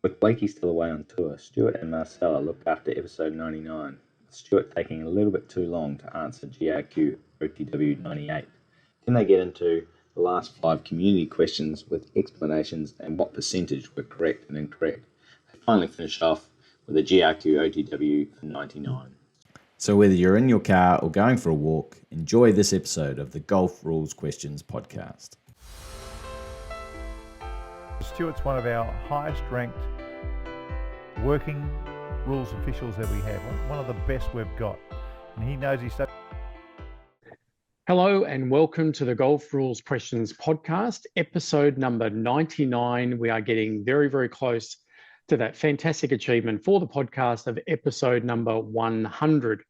With Blakey still away on tour, Stuart and Marcela looked after episode 99, with Stuart taking a little bit too long to answer GRQOTW98. Then they get into the last 5 community questions with explanations and what percentage were correct and incorrect. They finally finished off with a GRQOTW for 99. So whether you're in your car or going for a walk, enjoy this episode of the Golf Rules Questions podcast. Stuart's one of our highest ranked working rules officials that we have, one of the best we've got, and he knows his stuff. Hello and welcome to the Golf Rules Questions podcast, episode number 99. We are getting very, very close to that fantastic achievement for the podcast of episode number 100.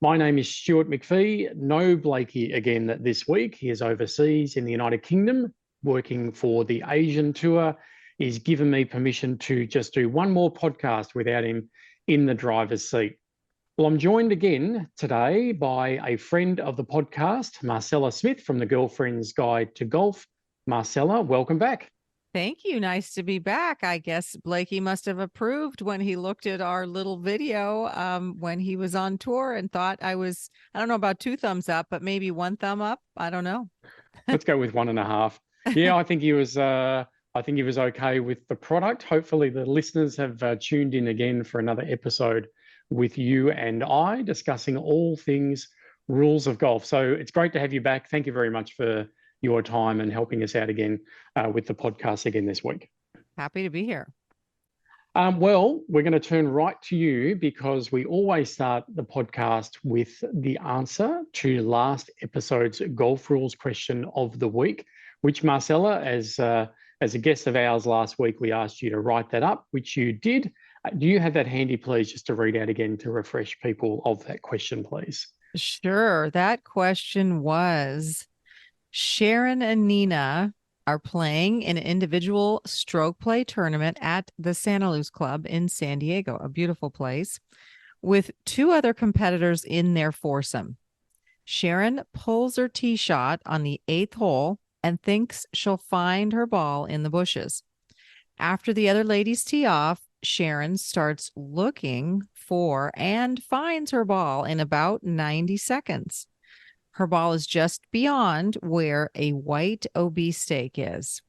My name is Stuart McPhee. No Blakey again this week. He is overseas in the United Kingdom working for the Asian tour. He's given me permission to just do one more podcast without him in the driver's seat. Well, I'm joined again today by a friend of the podcast, Marcela Smith from the Girlfriend's Guide to Golf. Marcela, welcome back. Thank you. Nice to be back. I guess Blakey must have approved when he looked at our little video when he was on tour and thought I don't know about 2 thumbs up, but maybe 1 thumb up. I don't know. Let's go with 1.5. Yeah, I think he was okay with the product. Hopefully the listeners have tuned in again for another episode with you and I discussing all things rules of golf. So it's great to have you back. Thank you very much for your time and helping us out again with the podcast again this week. Happy to be here. Well, we're going to turn right to you because we always start the podcast with the answer to last episode's Golf Rules question of the week, which Marcela, as a guest of ours last week, we asked you to write that up, which you did. Do you have that handy, please, just to read out again to refresh people of that question, please? Sure. That question was, Sharon and Nina are playing an individual stroke play tournament at the Santa Luz Club in San Diego, a beautiful place, with 2 other competitors in their foursome. Sharon pulls her tee shot on the 8th hole and thinks she'll find her ball in the bushes. After the other ladies tee off, Sharon starts looking for and finds her ball in about 90 seconds. Her ball is just beyond where a white OB stake is.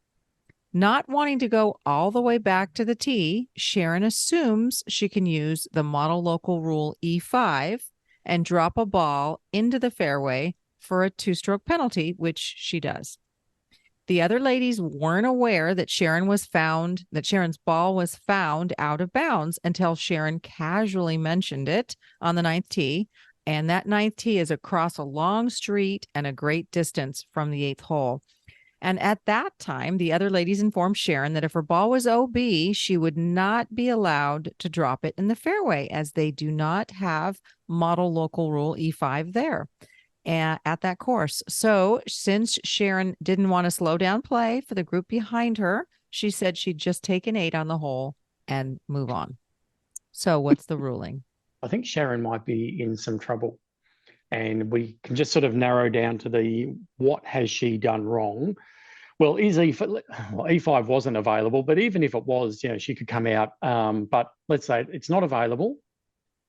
Not wanting to go all the way back to the tee, Sharon assumes she can use the model local rule E5 and drop a ball into the fairway for a 2-stroke penalty, which she does. The other ladies weren't aware that Sharon's ball was found out of bounds until Sharon casually mentioned it on the 9th tee. And that 9th tee is across a long street and a great distance from the 8th hole. And at that time, the other ladies informed Sharon that if her ball was OB, she would not be allowed to drop it in the fairway, as they do not have model local rule E5 there at that course. So since Sharon didn't want to slow down play for the group behind her, she said she'd just take an 8 on the hole and move on. So what's the ruling? I think Sharon might be in some trouble, and we can just sort of narrow down to what has she done wrong. Well, E5 wasn't available, but even if it was, she could come out. But let's say it's not available.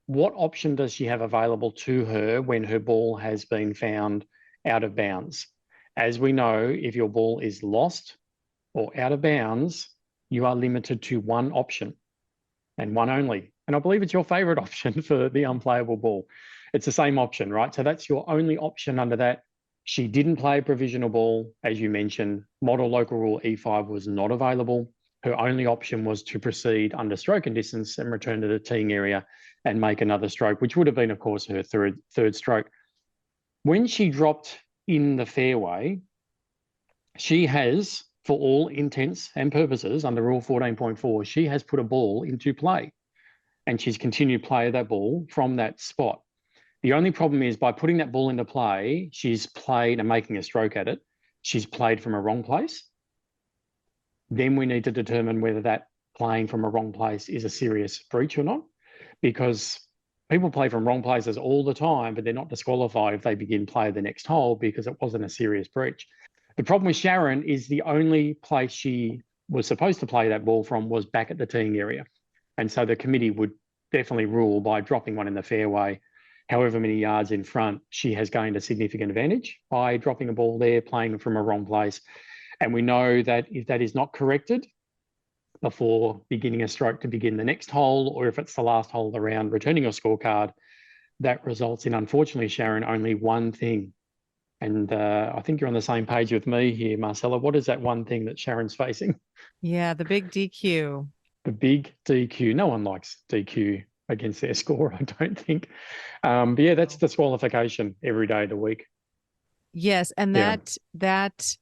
What option does she have available to her when her ball has been found out of bounds? As we know, if your ball is lost or out of bounds, you are limited to one option and one only. And I believe it's your favorite option for the unplayable ball. It's the same option, right? So that's your only option under that. She didn't play a provisional ball, as you mentioned. Model local rule E5 was not available. Her only option was to proceed under stroke and distance and return to the teeing area and make another stroke, which would have been, of course, her third stroke. When she dropped in the fairway, she has, for all intents and purposes, under Rule 14.4, she has put a ball into play, and she's continued play of that ball from that spot. The only problem is by putting that ball into play, she's played and making a stroke at it. She's played from a wrong place. Then we need to determine whether that playing from a wrong place is a serious breach or not, because people play from wrong places all the time, but they're not disqualified if they begin play the next hole because it wasn't a serious breach. The problem with Sharon is the only place she was supposed to play that ball from was back at the teeing area. And so the committee would definitely rule by dropping one in the fairway, however many yards in front, she has gained a significant advantage by dropping a ball there, playing from a wrong place. And we know that if that is not corrected before beginning a stroke to begin the next hole, or if it's the last hole of the round, returning your scorecard, that results in, unfortunately, Sharon, only one thing. And I think you're on the same page with me here, Marcela. What is that one thing that Sharon's facing? Yeah, the big DQ. The big DQ. No one likes DQ against their score, I don't think. But yeah, that's disqualification every day of the week. Yes, and Yeah. that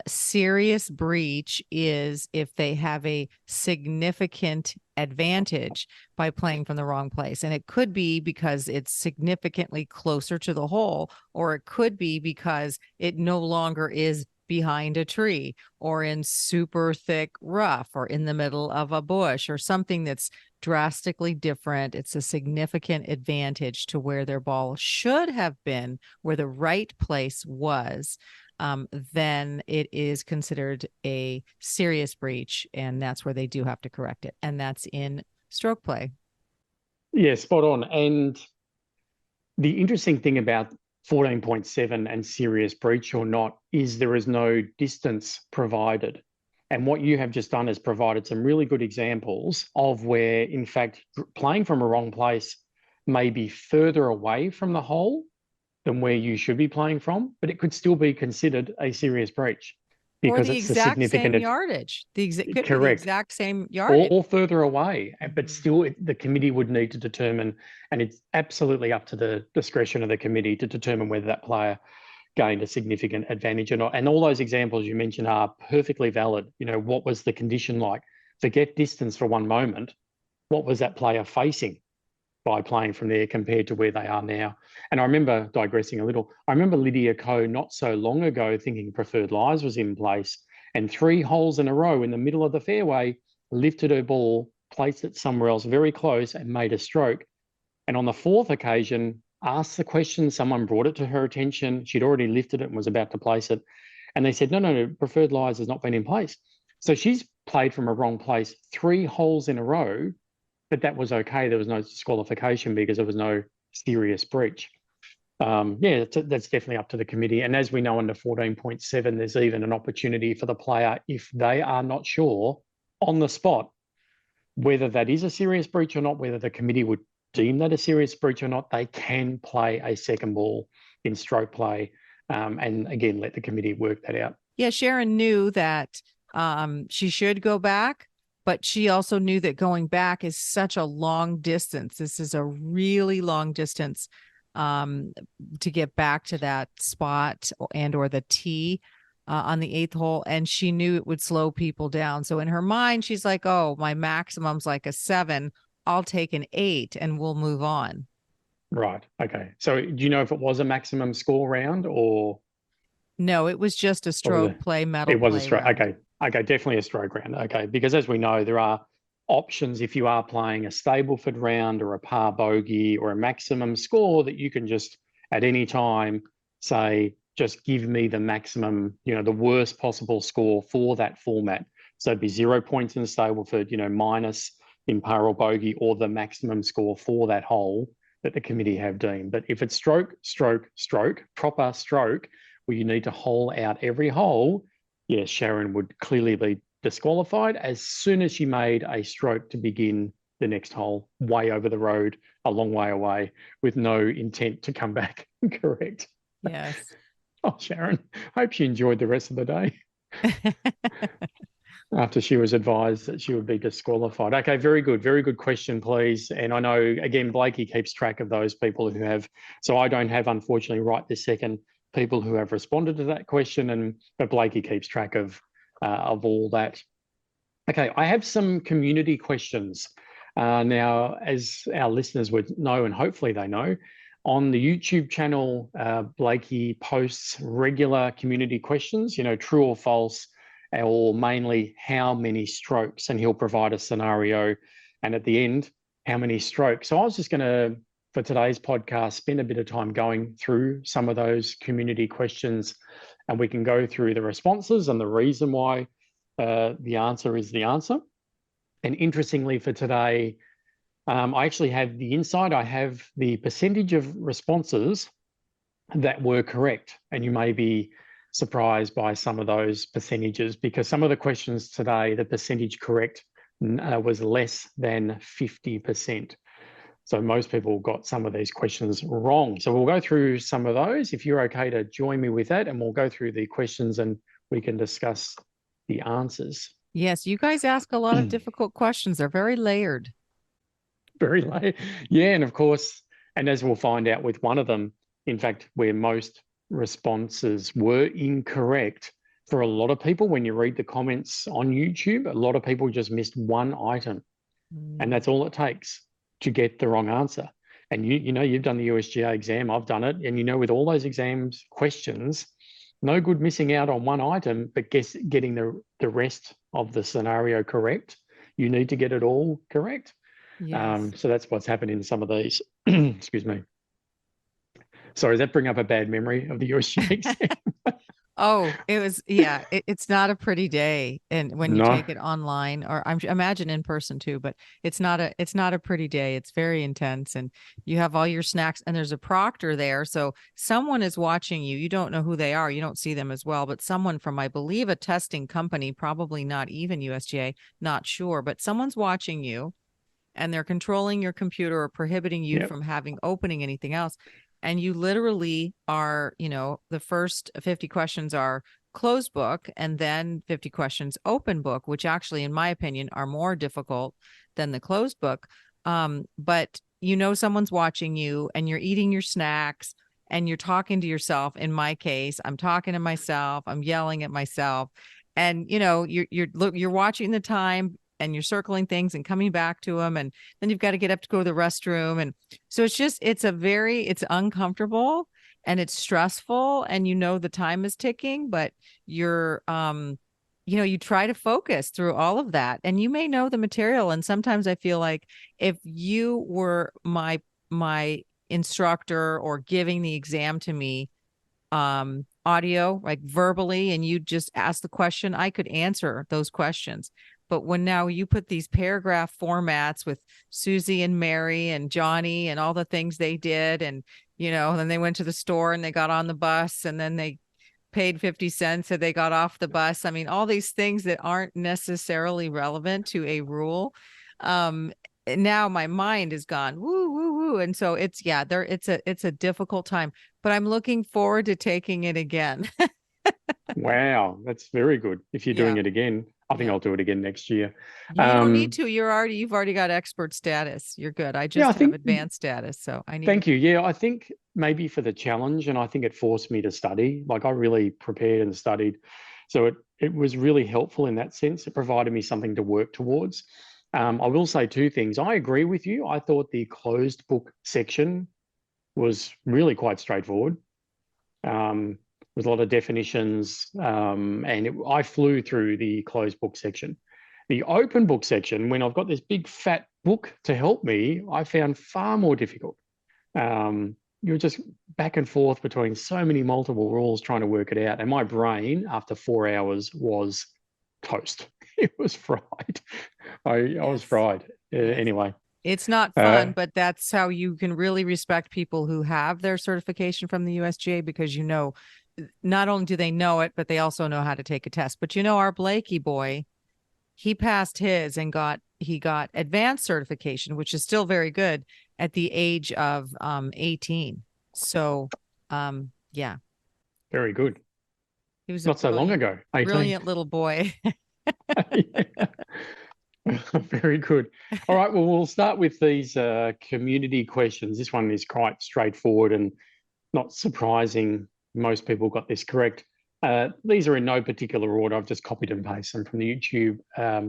serious breach is if they have a significant advantage by playing from the wrong place. And it could be because it's significantly closer to the hole, or it could be because it no longer is behind a tree or in super thick rough or in the middle of a bush or something that's drastically different. It's a significant advantage to where their ball should have been, where the right place was. Then it is considered a serious breach, and that's where they do have to correct it. And that's in stroke play. Yeah, spot on. And the interesting thing about 14.7 and serious breach or not is there is no distance provided. And what you have just done is provided some really good examples of where, in fact, playing from a wrong place may be further away from the hole than where you should be playing from, but it could still be considered a serious breach because or the it's a exact significant same yardage. Could be the correct. exact same yardage. Or further away, but still the committee would need to determine, and it's absolutely up to the discretion of the committee to determine whether that player gained a significant advantage or not. And all those examples you mentioned are perfectly valid. You know, what was the condition like? Forget distance for one moment. What was that player facing by playing from there compared to where they are now? And I remember, digressing a little, I remember Lydia Ko not so long ago thinking preferred lies was in place, and 3 holes in a row in the middle of the fairway, lifted her ball, placed it somewhere else very close and made a stroke. And on the 4th occasion, asked the question, someone brought it to her attention. She'd already lifted it and was about to place it. And they said, no, preferred lies has not been in place. So she's played from a wrong place 3 holes in a row, but that was okay. There was no disqualification because there was no serious breach. Yeah, that's definitely up to the committee. And as we know under 14.7, there's even an opportunity for the player, if they are not sure on the spot whether that is a serious breach or not, whether the committee would deem that a serious breach or not, they can play a second ball in stroke play, and again, let the committee work that out. Yeah, Sharon knew that she should go back, but she also knew that going back is such a long distance. This is a really long distance to get back to that spot and or the tee on the 8th hole. And she knew it would slow people down. So in her mind, she's like, oh, my maximum's like a 7. I'll take an 8 and we'll move on. Right. Okay. So do you know if it was a maximum score round or? No, it was just a stroke play, medal. It was a stroke. Round. Okay, definitely a stroke round. Okay, because as we know, there are options if you are playing a Stableford round or a par bogey or a maximum score that you can just at any time say, just give me the maximum, you know, the worst possible score for that format. So it'd be 0 points in Stableford, you know, minus in par or bogey, or the maximum score for that hole that the committee have deemed. But if it's stroke, proper stroke, where you need to hole out every hole, yes, Sharon would clearly be disqualified as soon as she made a stroke to begin the next hole, way over the road, a long way away, with no intent to come back. Correct. Yes. Oh, Sharon, hope she enjoyed the rest of the day after she was advised that she would be disqualified. Okay, very good question, please. And I know, again, Blakey keeps track of those people who have, so I don't have, unfortunately, right this second, people who have responded to that question, but Blakey keeps track of all that. Okay, I have some community questions. Now, as our listeners would know, and hopefully they know, on the YouTube channel, Blakey posts regular community questions, you know, true or false, or mainly how many strokes, and he'll provide a scenario, and at the end, how many strokes. So I was just going to, for today's podcast, spend a bit of time going through some of those community questions, and we can go through the responses and the reason why the answer is the answer. And interestingly for today, I actually have the inside. I have the percentage of responses that were correct. And you may be surprised by some of those percentages, because some of the questions today, the percentage correct was less than 50%. So most people got some of these questions wrong. So we'll go through some of those. If you're okay to join me with that, and we'll go through the questions and we can discuss the answers. Yes, you guys ask a lot of difficult questions. They're very layered. Very late. Yeah, and of course, and as we'll find out with one of them, in fact, where most responses were incorrect, for a lot of people, when you read the comments on YouTube, a lot of people just missed one item. And that's all it takes to get the wrong answer. And you know, you've done the USGA exam, I've done it. And you know, with all those exams questions, no good missing out on one item, but getting the rest of the scenario correct. You need to get it all correct. Yes. So that's what's happened in some of these. Excuse me. Sorry, does that bring up a bad memory of the USGA exam? Oh, it was, yeah, it's not a pretty day. And when you No. take it online, or I imagine in person too, but it's not a pretty day. It's very intense, and you have all your snacks, and there's a proctor there. So someone is watching you. You don't know who they are. You don't see them as well, but someone from, I believe, a testing company, probably not even USGA, not sure, but someone's watching you, and they're controlling your computer or prohibiting you from opening anything else. And you literally are, you know, the first 50 questions are closed book, and then 50 questions open book, which actually, in my opinion, are more difficult than the closed book. But you know, someone's watching you, and you're eating your snacks, and you're talking to yourself. In my case, I'm talking to myself, I'm yelling at myself, and you know, you're watching the time, and you're circling things and coming back to them. And then you've got to get up to go to the restroom. And so it's uncomfortable, and it's stressful, and you know, the time is ticking, but you're, you know, you try to focus through all of that, and you may know the material. And sometimes I feel like if you were my instructor or giving the exam to me, audio, like verbally, and you just ask the question, I could answer those questions. But when now you put these paragraph formats with Susie and Mary and Johnny and all the things they did, and, you know, then they went to the store and they got on the bus, and then they paid 50 cents and they got off the bus. I mean, all these things that aren't necessarily relevant to a rule. Now my mind is gone, woo, woo, woo. And so it's a difficult time, but I'm looking forward to taking it again. Wow, that's very good. If you're doing it again, I think I'll do it again next year. You don't need to. You've already got expert status. You're good. I just have advanced status, so I need. Thank you. Yeah, I think maybe for the challenge, and I think it forced me to study. Like, I really prepared and studied, so it was really helpful in that sense. It provided me something to work towards. I will say two things. I agree with you. I thought the closed book section was really quite straightforward. With a lot of definitions, and I flew through the closed book section. The open book section, when I've got this big fat book to help me, I found far more difficult. You're just back and forth between so many multiple rules trying to work it out. And my brain, after 4 hours, was toast. It was fried. I was fried. Anyway. It's not fun, but that's how you can really respect people who have their certification from the USGA, because, you know, not only do they know it, but they also know how to take a test. But, you know, our Blakey boy, he passed his and he got advanced certification, which is still very good, at the age of 18. So, yeah. Very good. He was not so long ago. 18. Brilliant little boy. Very good. All right. Well, we'll start with these community questions. This one is quite straightforward and not surprising. Most people got this correct. These are in no particular order. I've just copied and pasted them from the YouTube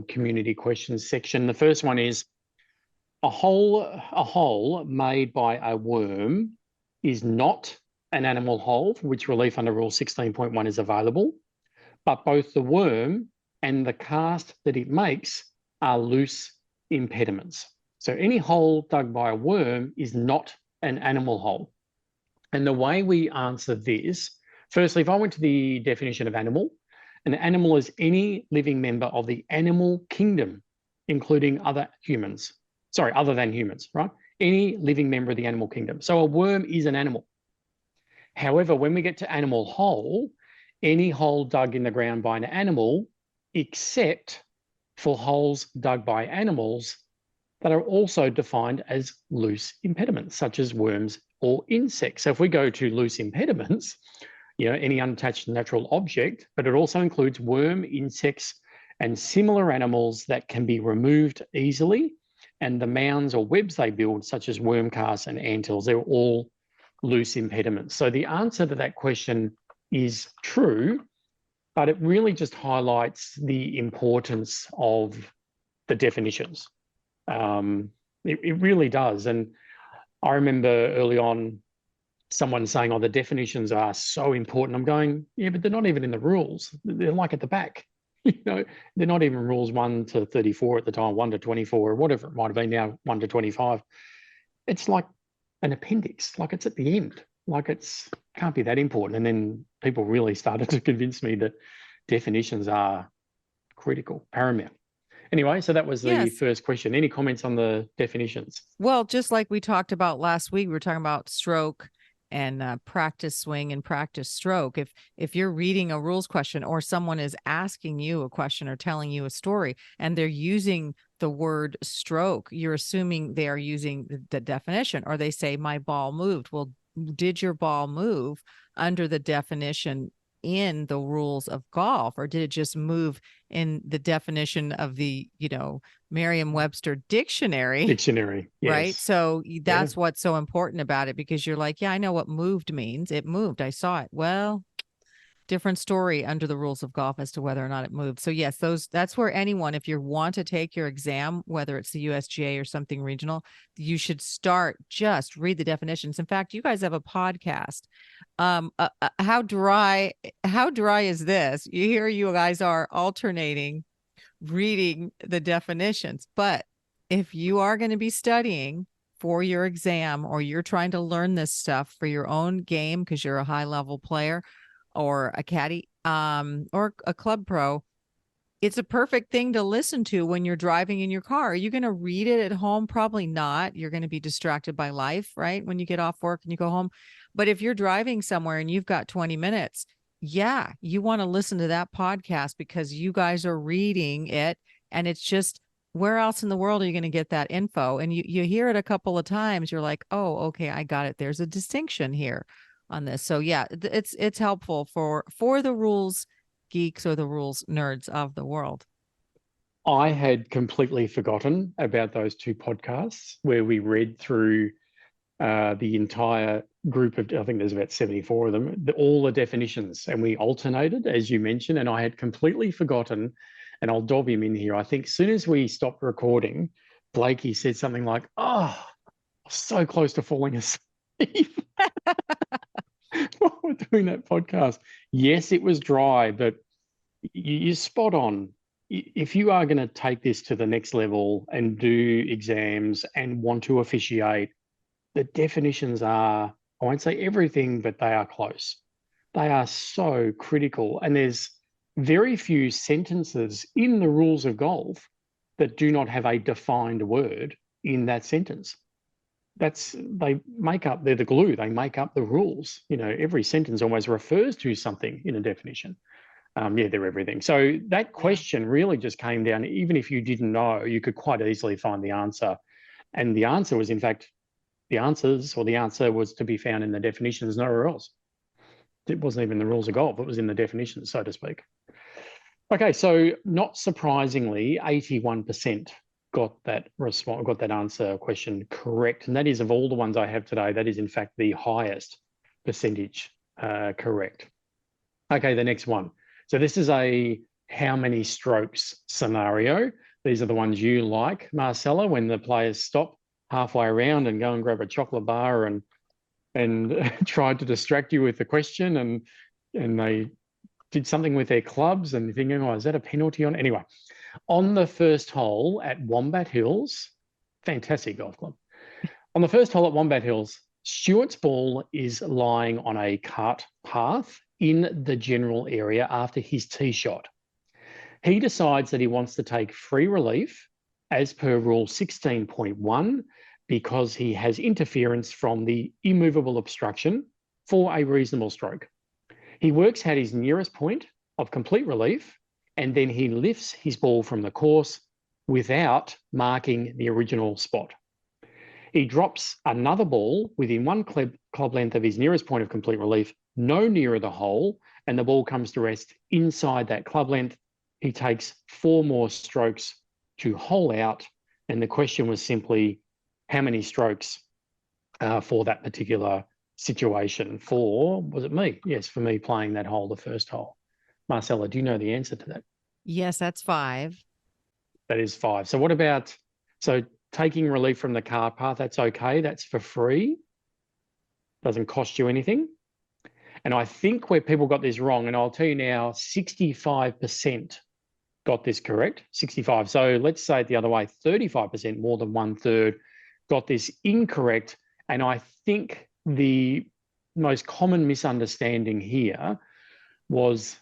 community questions section. The first one is, a hole made by a worm is not an animal hole for which relief under Rule 16.1 is available, but both the worm and the cast that it makes are loose impediments. So any hole dug by a worm is not an animal hole. And the way we answer this, firstly, if I went to the definition of animal, An animal is any living member of the animal kingdom, including other than humans, right? Any living member of the animal kingdom. So a worm is an animal. However, when we get to animal hole, any hole dug in the ground by an animal, except for holes dug by animals that are also defined as loose impediments, such as worms or insects. So if we go to loose impediments, any unattached natural object, but it also includes worm, insects, and similar animals that can be removed easily, and the mounds or webs they build, such as worm casts and anthills, they're all loose impediments. So the answer to that question is true, but it really just highlights the importance of the definitions. It really does. And I remember early on someone saying, oh, the definitions are so important. I'm going, yeah, but they're not even in the rules. They're like at the back. They're not even rules 1 to 34 at the time, 1 to 24, or whatever it might have been now, 1 to 25. It's like an appendix, like it's at the end, like can't be that important. And then people really started to convince me that definitions are critical, paramount. Anyway, so that was the first question. Any comments on the definitions? Well, just like we talked about last week, we were talking about stroke and practice swing and practice stroke. If you're reading a rules question, or someone is asking you a question or telling you a story and they're using the word stroke, you're assuming they are using the definition, or they say my ball moved. Well, did your ball move under the definition in the rules of golf, or did it just move in the definition of the Merriam-Webster dictionary, yes. Right? So that's what's so important about it, because you're like, yeah, I know what moved means. It moved, I saw it. Well, different story under the rules of golf as to whether or not it moved. So yes, that's where anyone, if you want to take your exam, whether it's the USGA or something regional, you should just read the definitions. In fact, you guys have a podcast. How dry is this? You guys are alternating reading the definitions. But if you are going to be studying for your exam, or you're trying to learn this stuff for your own game because you're a high level player or a caddy, or a club pro, it's a perfect thing to listen to when you're driving in your car. Are you going to read it at home? Probably not. You're going to be distracted by life, right? When you get off work and you go home. But if you're driving somewhere and you've got 20 minutes, you want to listen to that podcast, because you guys are reading it, and it's just, where else in the world are you going to get that info? And you hear it a couple of times, you're like, oh, okay, I got it. There's a distinction here on this. So yeah, it's helpful for the rules geeks or the rules nerds of the world. I had completely forgotten about those two podcasts where we read through the entire group of, I think there's about 74 of them, all the definitions, and we alternated, as you mentioned, and I had completely forgotten, and I'll dob him in here. I think as soon as we stopped recording, Blakey said something like, oh, so close to falling asleep. While we're doing that podcast. Yes, it was dry, but you're spot on. If you are going to take this to the next level and do exams and want to officiate, the definitions are, I won't say everything, but they are close. They are so critical. And there's very few sentences in the rules of golf that do not have a defined word in that sentence. They're the glue, they make up the rules. Every sentence almost refers to something in a definition. They're everything. So that question really just came down, even if you didn't know, you could quite easily find the answer. And the answer was, in fact, the answer was to be found in the definitions, nowhere else. It wasn't even the rules of golf, it was in the definitions, so to speak. Okay, so not surprisingly, 81% got that answer question correct. And that is, of all the ones I have today, that is in fact the highest percentage correct. Okay, the next one. So this is a how many strokes scenario. These are the ones you like, Marcela, when the players stop halfway around and go and grab a chocolate bar and tried to distract you with the question, and they did something with their clubs, and you're thinking, oh, is that a penalty on? Anyway, on the first hole at Wombat Hills, fantastic golf club. On the first hole at Wombat Hills, Stuart's ball is lying on a cart path in the general area after his tee shot. He decides that he wants to take free relief as per rule 16.1 because he has interference from the immovable obstruction for a reasonable stroke. He works out his nearest point of complete relief, and then he lifts his ball from the course without marking the original spot. He drops another ball within one club length of his nearest point of complete relief, no nearer the hole, and the ball comes to rest inside that club length. He takes 4 more strokes to hole out, and the question was simply how many strokes for that particular situation was it me? Yes, for me playing that hole, the first hole. Marcela, do you know the answer to that? Yes, that's 5. That is 5. So what about, taking relief from the car path, that's okay. That's for free. Doesn't cost you anything. And I think where people got this wrong, and I'll tell you now, 65% got this correct, 65. So let's say it the other way, 35%, more than 1/3, got this incorrect. And I think the most common misunderstanding here was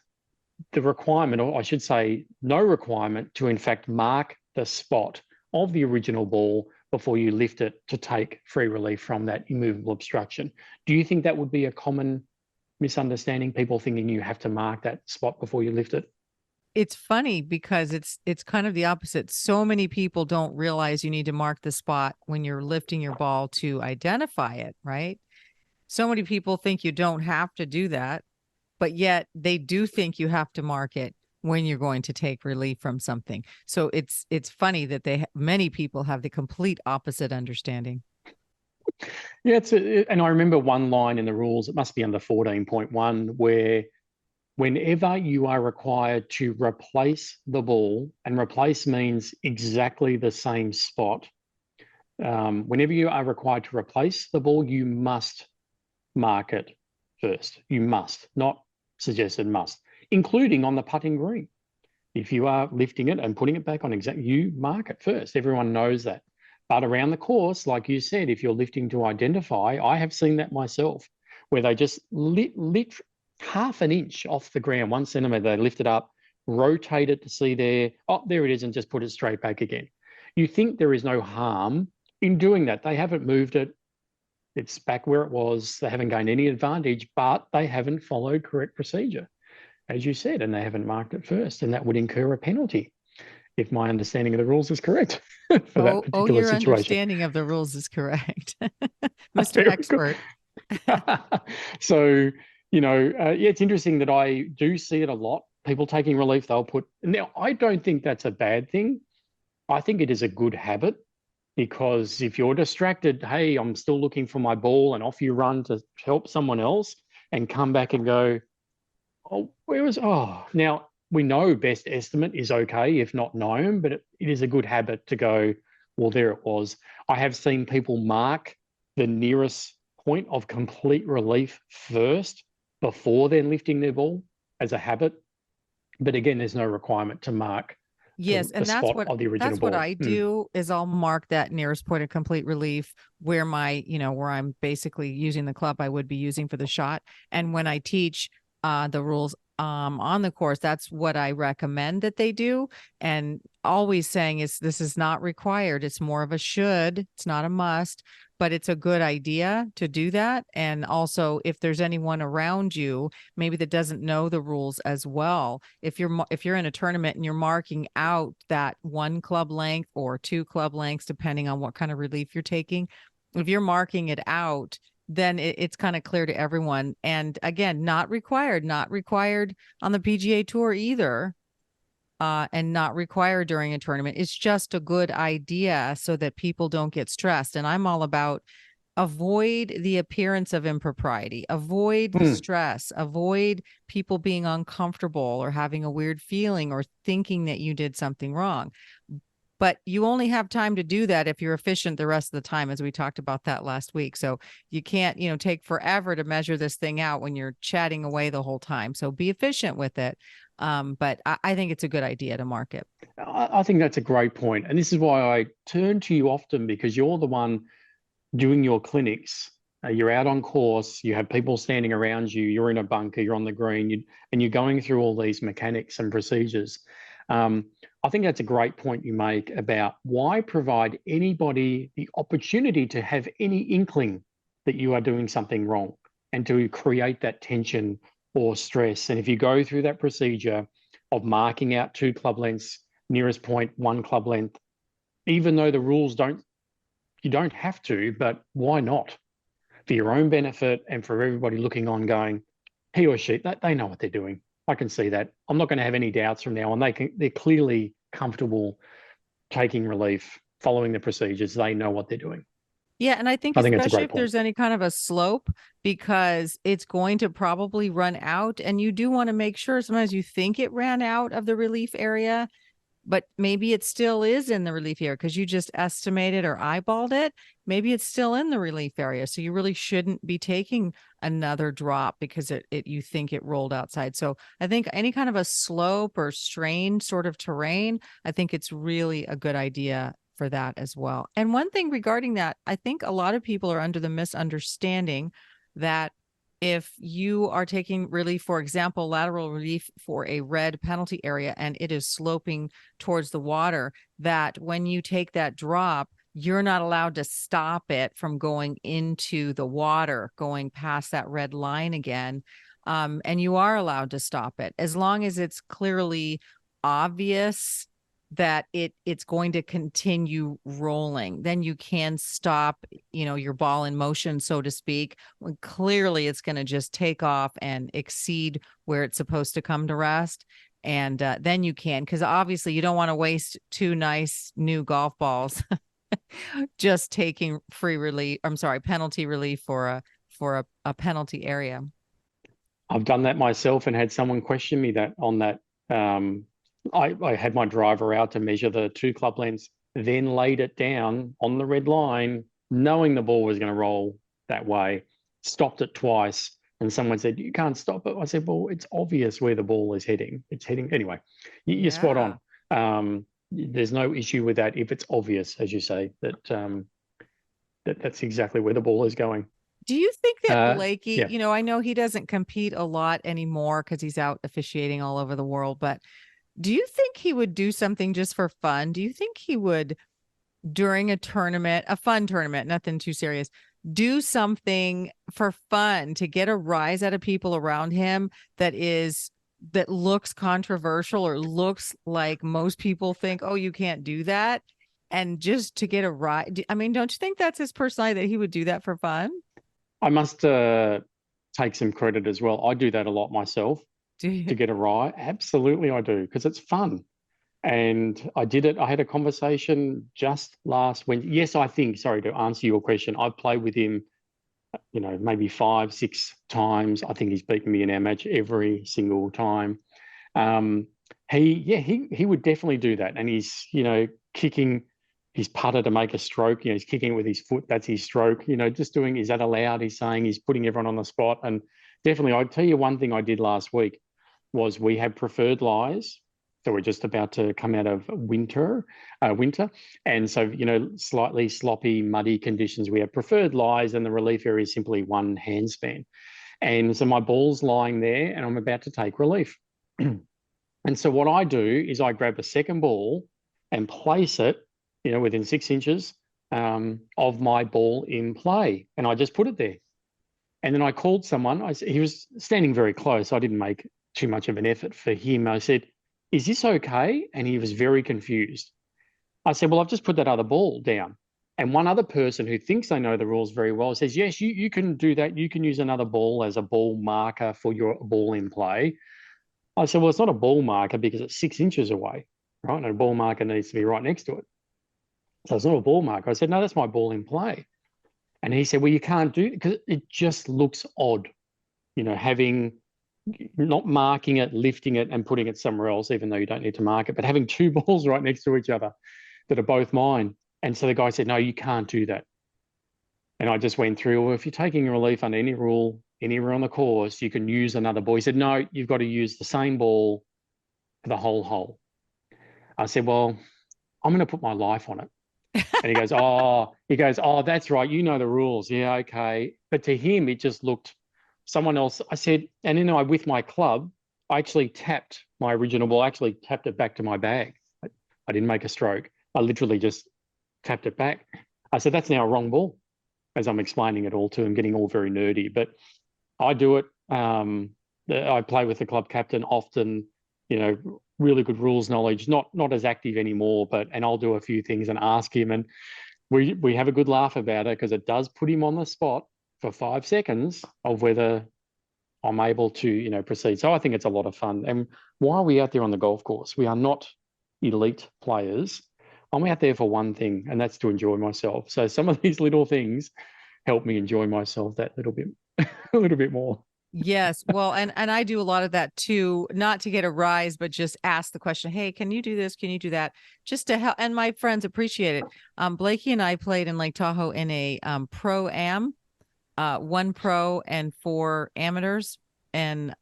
the requirement, or I should say no requirement, to in fact mark the spot of the original ball before you lift it to take free relief from that immovable obstruction. Do you think that would be a common misunderstanding, people thinking you have to mark that spot before you lift it? It's funny because it's kind of the opposite. So many people don't realize you need to mark the spot when you're lifting your ball to identify it, right? So many people think you don't have to do that, but yet they do think you have to mark it when you're going to take relief from something. So it's funny that many people have the complete opposite understanding. Yeah, and I remember one line in the rules, it must be under 14.1, where whenever you are required to replace the ball, and replace means exactly the same spot, whenever you are required to replace the ball, you must mark it first. You must, not suggested, must, including on the putting green. If you are lifting it and putting it back on you mark it first. Everyone knows that. But around the course, like you said, if you're lifting to identify, I have seen that myself, where they just lift half an inch off the ground, 1 centimetre, they lift it up, rotate it to see there it is, and just put it straight back again. You think there is no harm in doing that. They haven't moved it. It's back where it was. They haven't gained any advantage, but they haven't followed correct procedure, as you said, and they haven't marked it first, and that would incur a penalty if my understanding of the rules is correct for that particular your situation. Understanding of the rules is correct, Mr. Expert. So, it's interesting that I do see it a lot. People taking relief, now, I don't think that's a bad thing. I think it is a good habit, because if you're distracted, hey, I'm still looking for my ball, and off you run to help someone else and come back and go, now we know best estimate is okay, if not known, but it is a good habit to go, well, there it was. I have seen people mark the nearest point of complete relief first before then lifting their ball as a habit. But again, there's no requirement to mark. Yes, and that's what I do is I'll mark that nearest point of complete relief where where I'm basically using the club I would be using for the shot. And when I teach the rules on the course, that's what I recommend that they do. And always saying this is not required. It's more of a should. It's not a must, but it's a good idea to do that. And also, if there's anyone around you, maybe that doesn't know the rules as well, if you're in a tournament and you're marking out that 1 club length or 2 club lengths, depending on what kind of relief you're taking, if you're marking it out, then it's kind of clear to everyone. And again, not required on the PGA Tour either, and not required during a tournament. It's just a good idea so that people don't get stressed. And I'm all about avoid the appearance of impropriety, avoid the stress, avoid people being uncomfortable or having a weird feeling or thinking that you did something wrong. But you only have time to do that if you're efficient the rest of the time, as we talked about that last week. So you can't, take forever to measure this thing out when you're chatting away the whole time. So be efficient with it. But I think it's a good idea to mark it. I think that's a great point. And this is why I turn to you often, because you're the one doing your clinics You're out on course, you have people standing around you, you're in a bunker, you're on the green, and you're going through all these mechanics and procedures. I think that's a great point you make about why provide anybody the opportunity to have any inkling that you are doing something wrong and to create that tension or stress. And if you go through that procedure of marking out 2 club lengths, nearest point 1 club length, even though the rules you don't have to, but why not? For your own benefit and for everybody looking on going, he or she, they know what they're doing. I can see that. I'm not going to have any doubts from now on. They're clearly comfortable taking relief, following the procedures. They know what they're doing. Yeah, and I think that's a especially great if point. there's any kind of a slope, because it's going to probably run out, and you do want to make sure sometimes you think it ran out of the relief area, but maybe it still is in the relief area because you just estimated or eyeballed it. Maybe it's still in the relief area. So you really shouldn't be taking another drop because you think it rolled outside. So I think any kind of a slope or strained sort of terrain, I think it's really a good idea for that as well. And one thing regarding that, I think a lot of people are under the misunderstanding that if you are taking relief, for example, lateral relief for a red penalty area, and it is sloping towards the water, that when you take that drop, you're not allowed to stop it from going into the water, going past that red line again. And you are allowed to stop it as long as it's clearly obvious that it's going to continue rolling. Then you can stop, your ball in motion, so to speak, when clearly it's going to just take off and exceed where it's supposed to come to rest. And then you can, because obviously you don't want to waste 2 nice new golf balls just taking penalty relief for a penalty area. I've done that myself and had someone question me that on that. I had my driver out to measure the 2 club lengths, then laid it down on the red line, knowing the ball was going to roll that way, stopped it twice. And someone said, you can't stop it. I said, well, it's obvious where the ball is heading. It's heading anyway. You're spot on. There's no issue with that if it's obvious, as you say, that's exactly where the ball is going. Do you think that Blakey, yeah. I know he doesn't compete a lot anymore because he's out officiating all over the world, but do you think he would do something just for fun? Do you think he would, during a tournament, a fun tournament, nothing too serious, do something for fun to get a rise out of people around him that looks controversial or looks like most people think, oh, you can't do that, and just to get a rise? I mean, don't you think that's his personality, that he would do that for fun? I must take some credit as well. I do that a lot myself. To get a rise. Absolutely, I do, because it's fun. And I did it. I had a conversation just last Wednesday. Yes, I think, sorry, to answer your question, I've played with him, maybe 5, 6 times. I think he's beaten me in our match every single time. He would definitely do that. And he's, kicking his putter to make a stroke. He's kicking it with his foot. That's his stroke. Just doing, is that allowed? He's saying he's putting everyone on the spot. And definitely, I'd tell you one thing I did last week was we have preferred lies. So we're just about to come out of winter. And so, slightly sloppy, muddy conditions. We have preferred lies, and the relief area is simply 1 handspan. And so my ball's lying there and I'm about to take relief. And so what I do is I grab a second ball and place it, within 6 inches of my ball in play. And I just put it there. And then I called someone. He was standing very close. So I didn't make too much of an effort for him. I said, is this okay? And he was very confused. I said, well, I've just put that other ball down. And one other person who thinks they know the rules very well says, yes, you can do that. You can use another ball as a ball marker for your ball in play. I said, well, it's not a ball marker because it's 6 inches away, right? And a ball marker needs to be right next to it. So it's not a ball marker. I said, no, that's my ball in play. And he said, well, you can't do it because it just looks odd, not marking it, lifting it and putting it somewhere else, even though you don't need to mark it, but having 2 balls right next to each other that are both mine. And so the guy said, no, you can't do that. And I just went through, well, if you're taking a relief under any rule, anywhere on the course, you can use another ball. He said, no, you've got to use the same ball for the whole hole. I said, well, I'm going to put my life on it. And he goes, that's right. You know the rules. Yeah, okay. But to him, it just looked someone else. I said, and then with my club, I actually tapped my original ball, I actually tapped it back to my bag. I didn't make a stroke. I literally just tapped it back. I said, that's now a wrong ball, as I'm explaining it all to him, getting all very nerdy. But I do it. I play with the club captain often, really good rules knowledge, not as active anymore, and I'll do a few things and ask him. And we have a good laugh about it because it does put him on the spot for 5 seconds of whether I'm able to, proceed. So I think it's a lot of fun. And while we're out there on the golf course, we are not elite players. I'm out there for one thing, and that's to enjoy myself. So some of these little things help me enjoy myself that little bit, a little bit more. Yes. Well, and I do a lot of that too, not to get a rise, but just ask the question, hey, can you do this? Can you do that? Just to help. And my friends appreciate it. Blakey and I played in Lake Tahoe in a pro-am, 1 pro and 4 amateurs. And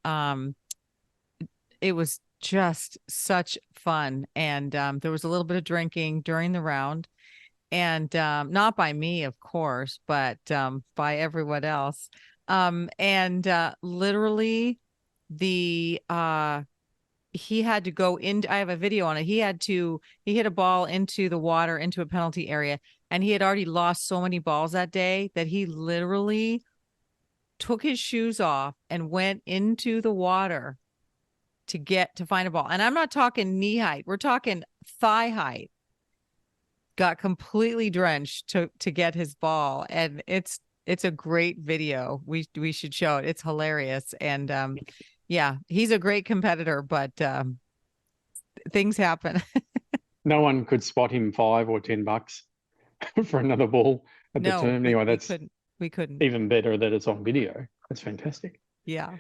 it was just such fun. And there was a little bit of drinking during the round. And not by me, of course, but by everyone else. Literally he had to go in. I have a video on it. He hit a ball into the water, into a penalty area, and he had already lost so many balls that day that he literally took his shoes off and went into the water to find a ball. And I'm not talking knee height. We're talking thigh height. Got completely drenched to get his ball. And it's a great video. We should show it. It's hilarious. And yeah, he's a great competitor, but things happen. No one could spot him $5 or $10 for another ball at the term. Anyway, we couldn't. Even better that it's on video. That's fantastic. Yeah.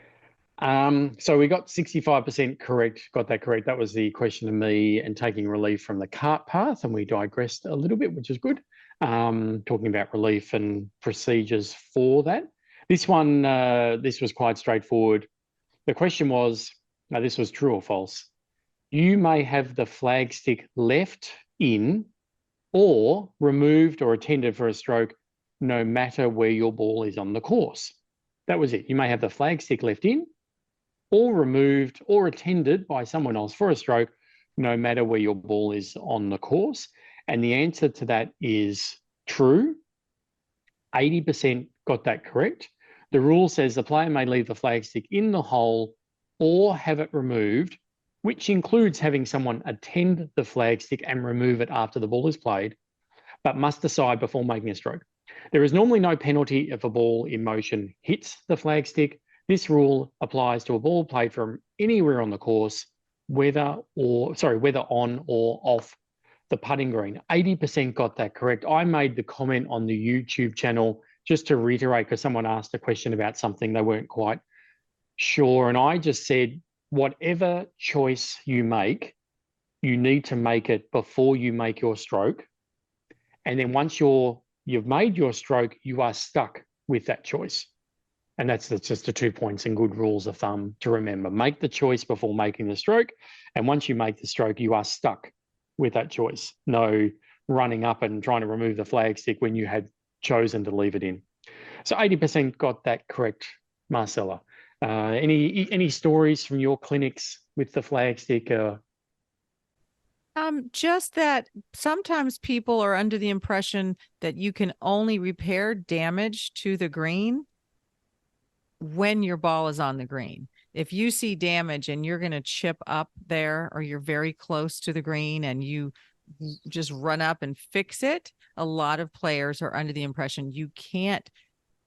So we got 65% correct, got that correct. That was the question to me, and taking relief from the cart path, and we digressed a little bit, which is good. Talking about relief and procedures for that. This one, this was quite straightforward. The question was, now this was true or false. You may have the flag stick left in or removed or attended for a stroke, no matter where your ball is on the course. That was it. You may have the flag stick left in or removed or attended by someone else for a stroke, no matter where your ball is on the course. And the answer to that is true. 80% got that correct. The rule says the player may leave the flag stick in the hole or have it removed, which includes having someone attend the flag stick and remove it after the ball is played, but must decide before making a stroke. There is normally no penalty if a ball in motion hits the flag stick. This rule applies to a ball played from anywhere on the course, whether on or off the putting green. 80% got that correct. I made the comment on the YouTube channel just to reiterate, because someone asked a question about something they weren't quite sure. And I just said, whatever choice you make, you need to make it before you make your stroke. And then once you've made your stroke, you are stuck with that choice. And that's just the 2 points and good rules of thumb to remember. Make the choice before making the stroke. And once you make the stroke, you are stuck with that choice. No running up and trying to remove the flag stick when you had chosen to leave it in. So 80% got that correct, Marcela. Any stories from your clinics with the flag stick? Just that sometimes people are under the impression that you can only repair damage to the green when your ball is on the green. If you see damage and you're going to chip up there, or you're very close to the green and you just run up and fix it, a lot of players are under the impression you can't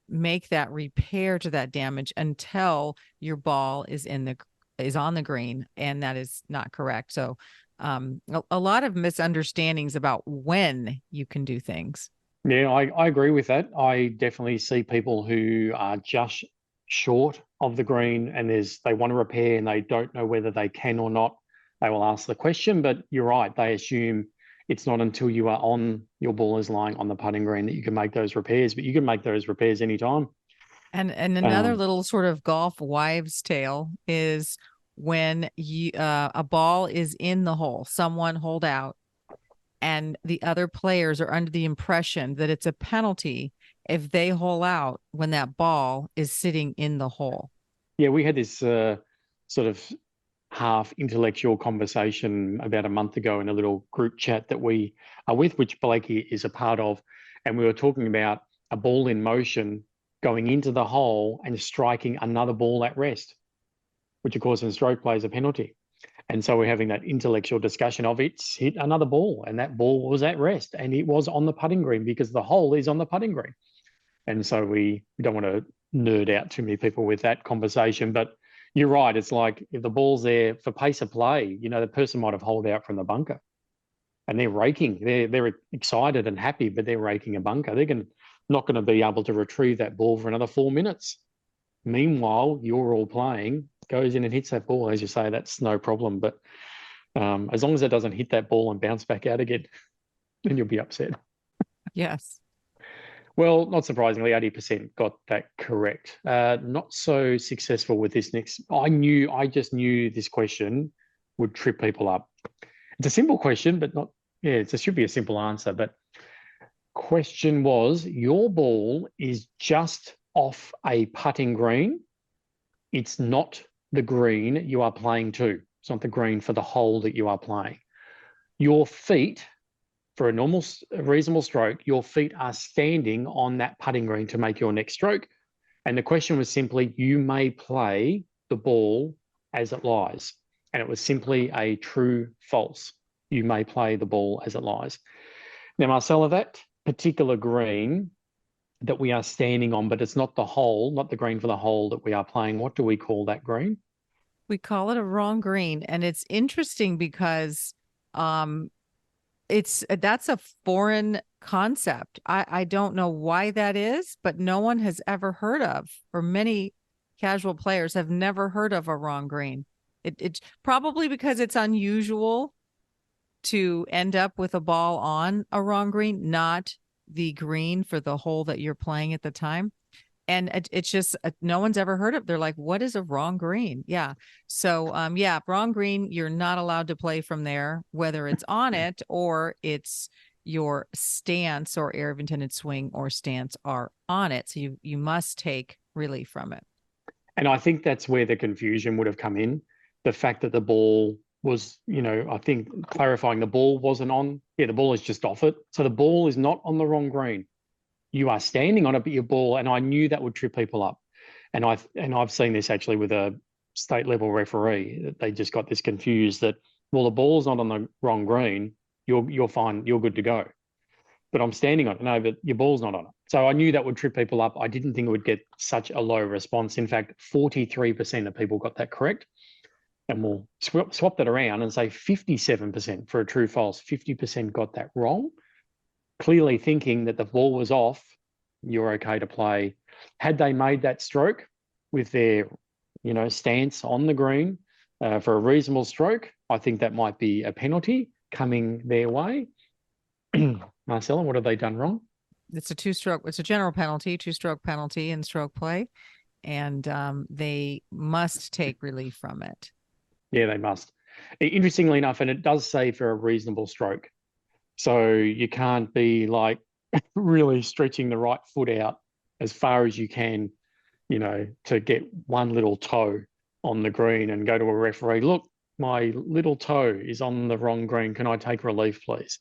make that repair to that damage until your ball is on the green, and that is not correct. So a lot of misunderstandings about when you can do things. Yeah, I agree with that. I definitely see people who are just short of the green and they want to repair and they don't know whether they can or not. They will ask the question, but you're right. They assume it's not until you are on, your ball is lying on the putting green, that you can make those repairs, but you can make those repairs anytime. And another little sort of golf wives' tale is when a ball is in the hole, someone holed out, and the other players are under the impression that it's a penalty if they hole out when that ball is sitting in the hole. Yeah, we had this sort of half intellectual conversation about a month ago in a little group chat that we are with, which Blakey is a part of. And we were talking about a ball in motion going into the hole and striking another ball at rest, which of course in stroke play is a penalty. And so we're having that intellectual discussion of it's hit another ball and that ball was at rest and it was on the putting green because the hole is on the putting green. And so we don't want to nerd out too many people with that conversation, but you're right. It's like if the ball's there for pace of play, you know, the person might have holed out from the bunker and they're raking. They're excited and happy, but they're raking a bunker. They're not going to be able to retrieve that ball for another 4 minutes. Meanwhile, you're all playing, goes in and hits that ball. As you say, that's no problem. But as long as it doesn't hit that ball and bounce back out again, then you'll be upset. Yes. Well, not surprisingly, 80% got that correct. Not so successful with this next. I just knew this question would trip people up. It's a simple question, but not, yeah, it should be a simple answer. But question was, your ball is just off a putting green. It's not the green you are playing to. It's not the green for the hole that you are playing. Your feet, for a reasonable stroke, your feet are standing on that putting green to make your next stroke. And the question was simply, you may play the ball as it lies. And it was simply a true false. You may play the ball as it lies. Now, Marcela, that particular green that we are standing on, but it's not the hole, not the green for the hole that we are playing, what do we call that green? We call it a wrong green. And it's interesting because that's a foreign concept. I don't know why that is, but no one has ever heard of, or many casual players have never heard of a wrong green. It's probably because it's unusual to end up with a ball on a wrong green, not the green for the hole that you're playing at the time. And it's just no one's ever heard of. They're like, what is a wrong green? Yeah. So yeah, wrong green, you're not allowed to play from there, whether it's on it or it's your stance or area of intended swing or stance are on it. So you must take relief from it. And I think that's where the confusion would have come in. The fact that the ball was, I think clarifying the ball wasn't on. Yeah, the ball is just off it. So the ball is not on the wrong green. You are standing on it, but your ball, and I knew that would trip people up. And I've seen this actually with a state level referee. They just got this confused that, well, the ball's not on the wrong green. You're fine. You're good to go. But I'm standing on it. No, but your ball's not on it. So I knew that would trip people up. I didn't think it would get such a low response. In fact, 43% of people got that correct. And we'll swap that around and say 57% for a true false. 50% got that wrong. Clearly thinking that the ball was off, you're okay to play. Had they made that stroke with their, stance on the green for a reasonable stroke, I think that might be a penalty coming their way. Marcela, what have they done wrong? It's a two-stroke. It's a general penalty, two-stroke penalty in stroke play, and they must take relief from it. Yeah, they must. Interestingly enough, and it does say for a reasonable stroke. So you can't be like really stretching the right foot out as far as you can, to get one little toe on the green and go to a referee. Look, my little toe is on the wrong green. Can I take relief, please?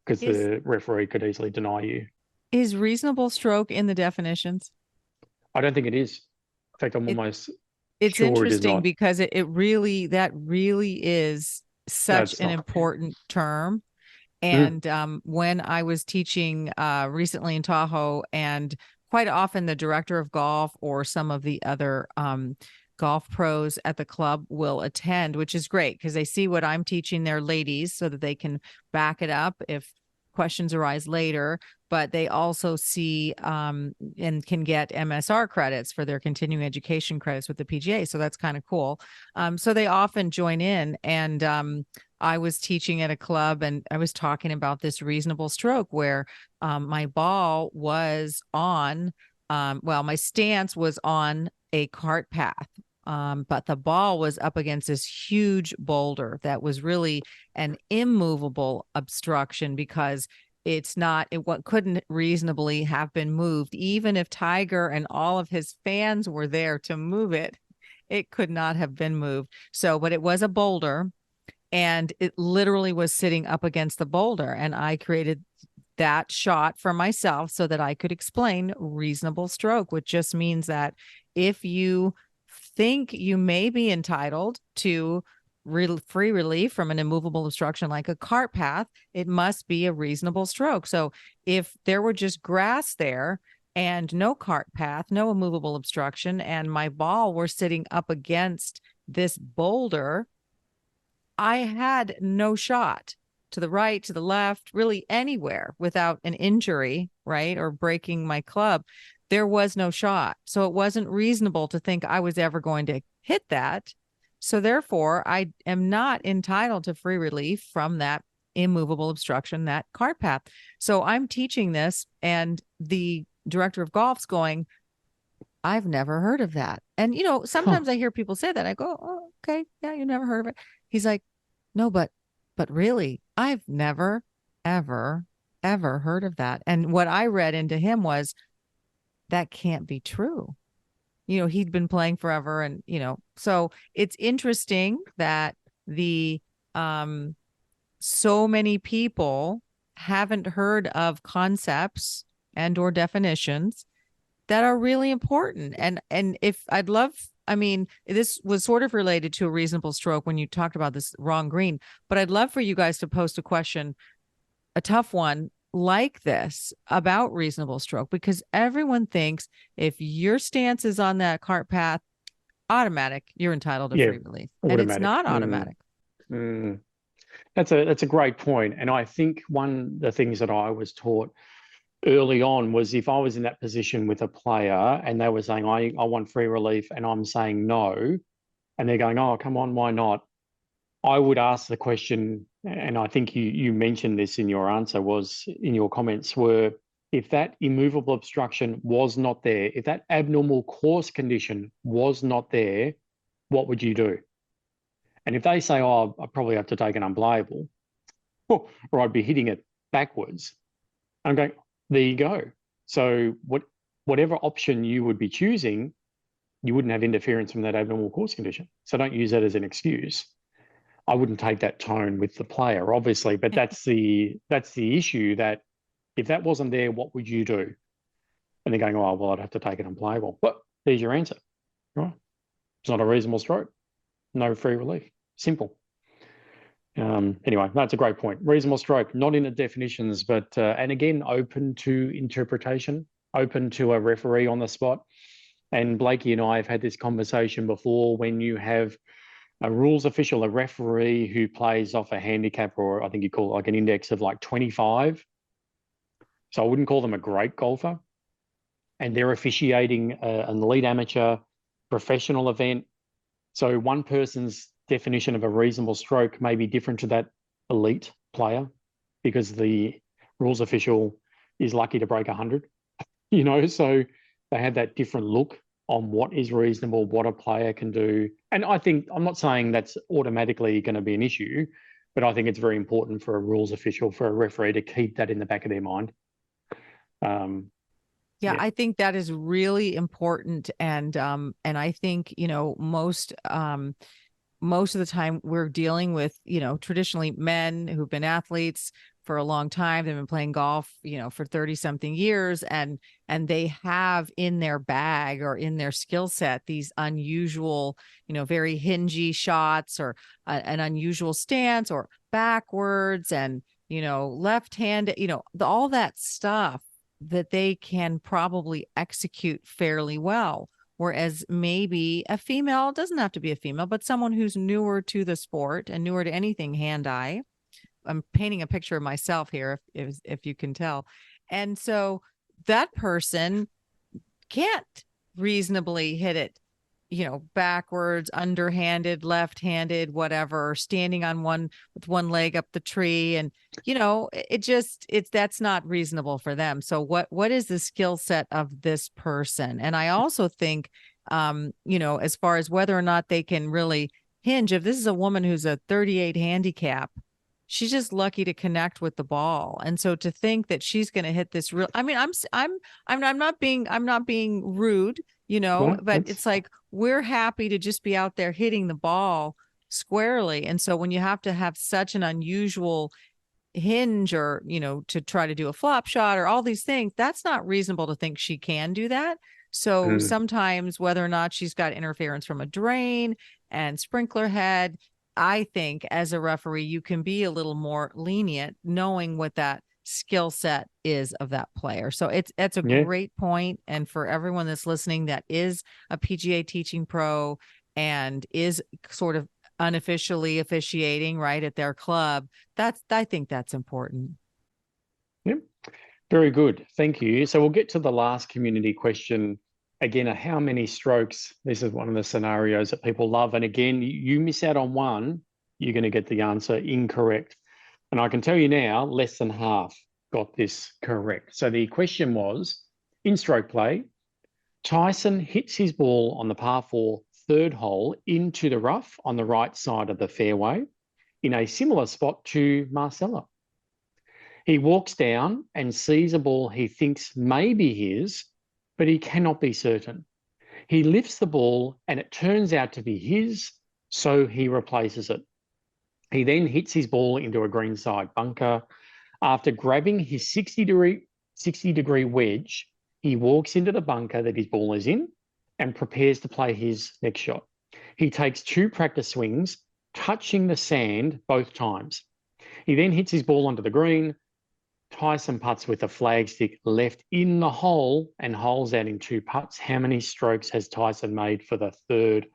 Because the referee could easily deny you. Is reasonable stroke in the definitions? I don't think it is. In fact, I'm almost it's sure interesting it is because that really is such an important term. And when I was teaching recently in Tahoe, and quite often the director of golf or some of the other golf pros at the club will attend, which is great because they see what I'm teaching their ladies so that they can back it up if questions arise later. But they also see and can get MSR credits for their continuing education credits with the PGA. So that's kind of cool. So they often join in. And I was teaching at a club and I was talking about this reasonable stroke where my ball was on, my stance was on a cart path but the ball was up against this huge boulder that was really an immovable obstruction because what couldn't reasonably have been moved. Even if Tiger and all of his fans were there to move it, it could not have been moved. So, but it was a boulder, and it literally was sitting up against the boulder. And I created that shot for myself so that I could explain reasonable stroke, which just means that if you think you may be entitled to free relief from an immovable obstruction like a cart path, it must be a reasonable stroke. So if there were just grass there and no cart path, no immovable obstruction, and my ball were sitting up against this boulder, I had no shot to the right, to the left, really anywhere without an injury, right, or breaking my club. There was no shot. So it wasn't reasonable to think I was ever going to hit that. So therefore, I am not entitled to free relief from that immovable obstruction, that cart path. So I'm teaching this, and the director of golf's going, I've never heard of that. And, sometimes I hear people say that. I go, oh, okay, yeah, you never heard of it. He's like, no, but really, I've never, ever, ever heard of that. And what I read into him was, that can't be true. He'd been playing forever, and, so it's interesting that so many people haven't heard of concepts and or definitions that are really important. And if I'd love, this was sort of related to a reasonable stroke when you talked about this wrong green, but I'd love for you guys to post a question, a tough one like this about reasonable stroke, because everyone thinks if your stance is on that cart path, automatic, you're entitled to free relief. And it's not automatic. That's a great point. And I think one of the things that I was taught early on was, if I was in that position with a player and they were saying, I want free relief, and I'm saying no, and they're going, oh, come on, why not? I would ask the question, and I think you mentioned this in your answer, was in your comments, were, if that immovable obstruction was not there, if that abnormal course condition was not there, what would you do? And if they say, oh, I probably have to take an unplayable, or I'd be hitting it backwards, I'm going, there you go. So whatever option you would be choosing, you wouldn't have interference from that abnormal course condition. So don't use that as an excuse. I wouldn't take that tone with the player, obviously, but that's the issue, that if that wasn't there, what would you do? And they're going, oh, well, I'd have to take it unplayable. Well, there's your answer. Right? It's not a reasonable stroke. No free relief. Simple. Anyway, that's a great point. Reasonable stroke, not in the definitions, but, and again, open to interpretation, open to a referee on the spot. And Blakey and I have had this conversation before. When you have a rules official, a referee who plays off a handicap, or I think you call it like an index of like 25. So I wouldn't call them a great golfer. And they're officiating an elite amateur professional event. So one person's definition of a reasonable stroke may be different to that elite player, because the rules official is lucky to break 100, so they have that different look on what is reasonable, what a player can do. And I think, I'm not saying that's automatically going to be an issue, but I think it's very important for a rules official, for a referee, to keep that in the back of their mind. Yeah, I think that is really important. And I think, most of the time we're dealing with, traditionally men who've been athletes for a long time. They've been playing golf, for 30 something years, and they have in their bag or in their skill set these unusual, very hingy shots, or an unusual stance, or backwards, and, left-handed, all that stuff that they can probably execute fairly well. Whereas maybe a female, doesn't have to be a female, but someone who's newer to the sport and newer to anything hand-eye. I'm painting a picture of myself here, if you can tell. And so that person can't reasonably hit it, backwards, underhanded, left-handed, whatever, standing on with one leg up the tree. And, that's not reasonable for them. So what is the skill set of this person? And I also think as far as whether or not they can really hinge. If this is a woman who's a 38 handicap, she's just lucky to connect with the ball. And so to think that she's going to hit this real, I mean, I'm not being rude, but it's like, we're happy to just be out there hitting the ball squarely. And so when you have to have such an unusual hinge or, to try to do a flop shot or all these things, that's not reasonable to think she can do that. So sometimes whether or not she's got interference from a drain and sprinkler head, I think as a referee, you can be a little more lenient knowing what that skill set is of that player. So that's a great point. And for everyone that's listening that is a PGA teaching pro and is sort of unofficially officiating right at their club, I think that's important. Yep. Very good. Thank you. So we'll get to the last community question. Again, how many strokes? This is one of the scenarios that people love. And again, you miss out on one, you're going to get the answer incorrect. And I can tell you now, less than half got this correct. So the question was, in stroke play, Tyson hits his ball on the par 4 third hole into the rough on the right side of the fairway in a similar spot to Marcela. He walks down and sees a ball he thinks may be his, but he cannot be certain. He lifts the ball and it turns out to be his, so he replaces it. He then hits his ball into a greenside bunker. After grabbing his 60-degree wedge, he walks into the bunker that his ball is in and prepares to play his next shot. He takes 2 practice swings, touching the sand both times. He then hits his ball onto the green. Tyson putts with a flagstick left in the hole and holes out in 2 putts. How many strokes has Tyson made for the third